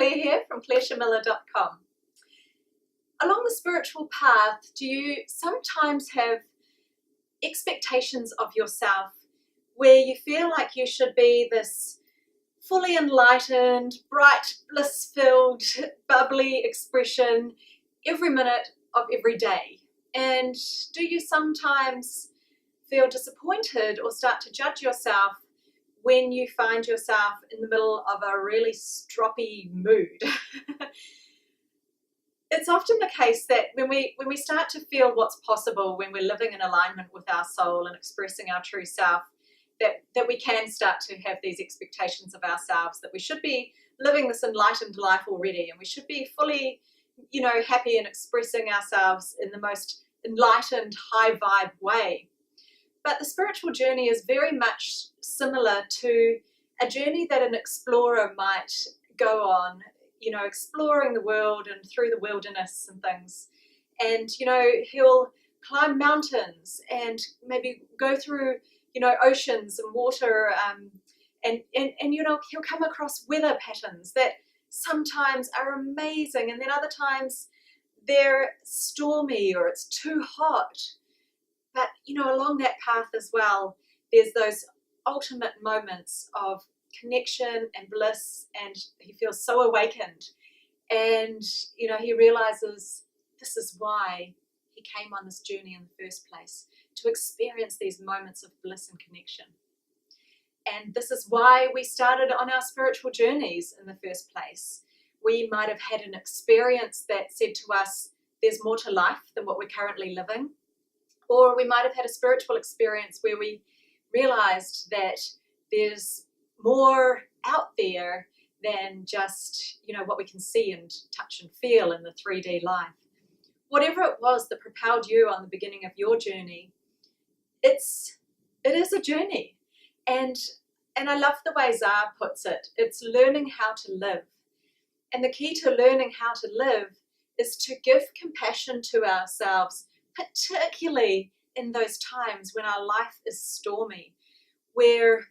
Claire here from claireshamilla.com. Along the spiritual path, do you sometimes have expectations of yourself where you feel like you should be this fully enlightened, bright, bliss-filled, bubbly expression every minute of every day? And do you sometimes feel disappointed or start to judge yourself when you find yourself in the middle of a really stroppy mood? It's often the case that when we start to feel what's possible when we're living in alignment with our soul and expressing our true self, that we can start to have these expectations of ourselves, that we should be living this enlightened life already, and we should be fully, happy and expressing ourselves in the most enlightened, high vibe way. But the spiritual journey is very much similar to a journey that an explorer might go on, exploring the world and through the wilderness and things. And, he'll climb mountains and maybe go through, oceans and water, and he'll come across weather patterns that sometimes are amazing, and then other times they're stormy or it's too hot. But, along that path as well, there's those ultimate moments of connection and bliss, and he feels so awakened. And, he realizes this is why he came on this journey in the first place, to experience these moments of bliss and connection. And this is why we started on our spiritual journeys in the first place. We might have had an experience that said to us, there's more to life than what we're currently living. Or we might have had a spiritual experience where we realized that there's more out there than just, what we can see and touch and feel in the 3D life. Whatever it was that propelled you on the beginning of your journey, it is a journey. And I love the way Zara puts it. It's learning how to live. And the key to learning how to live is to give compassion to ourselves, particularly in those times when our life is stormy, where,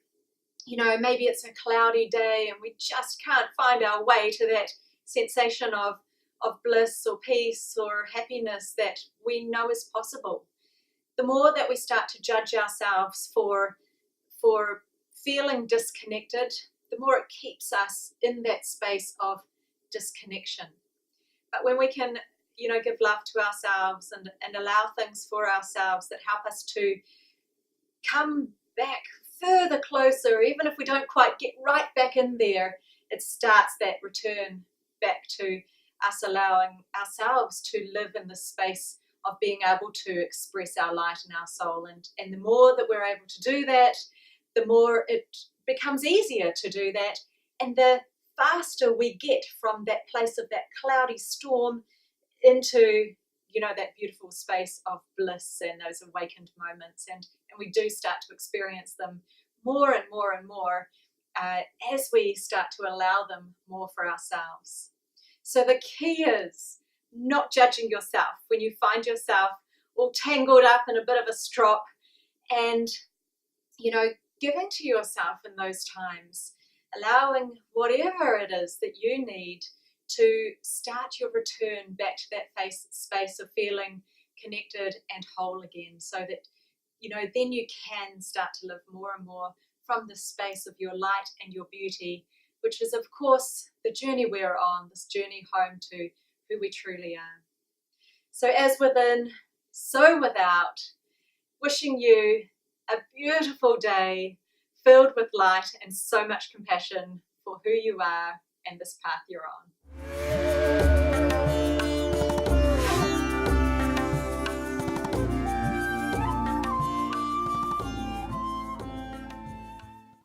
maybe it's a cloudy day and we just can't find our way to that sensation of bliss or peace or happiness that we know is possible. The more that we start to judge ourselves for feeling disconnected, the more it keeps us in that space of disconnection. But when we can, give love to ourselves and allow things for ourselves that help us to come back further closer, even if we don't quite get right back in there, it starts that return back to us allowing ourselves to live in the space of being able to express our light and our soul. And the more that we're able to do that, the more it becomes easier to do that, and the faster we get from that place of that cloudy storm into, that beautiful space of bliss and those awakened moments. And we do start to experience them more and more and more as we start to allow them more for ourselves. So the key is not judging yourself when you find yourself all tangled up in a bit of a strop, and, giving to yourself in those times, allowing whatever it is that you need to start your return back to that space of feeling connected and whole again, so that, then you can start to live more and more from the space of your light and your beauty, which is, of course, the journey we're on, this journey home to who we truly are. So as within, so without, wishing you a beautiful day filled with light and so much compassion for who you are and this path you're on.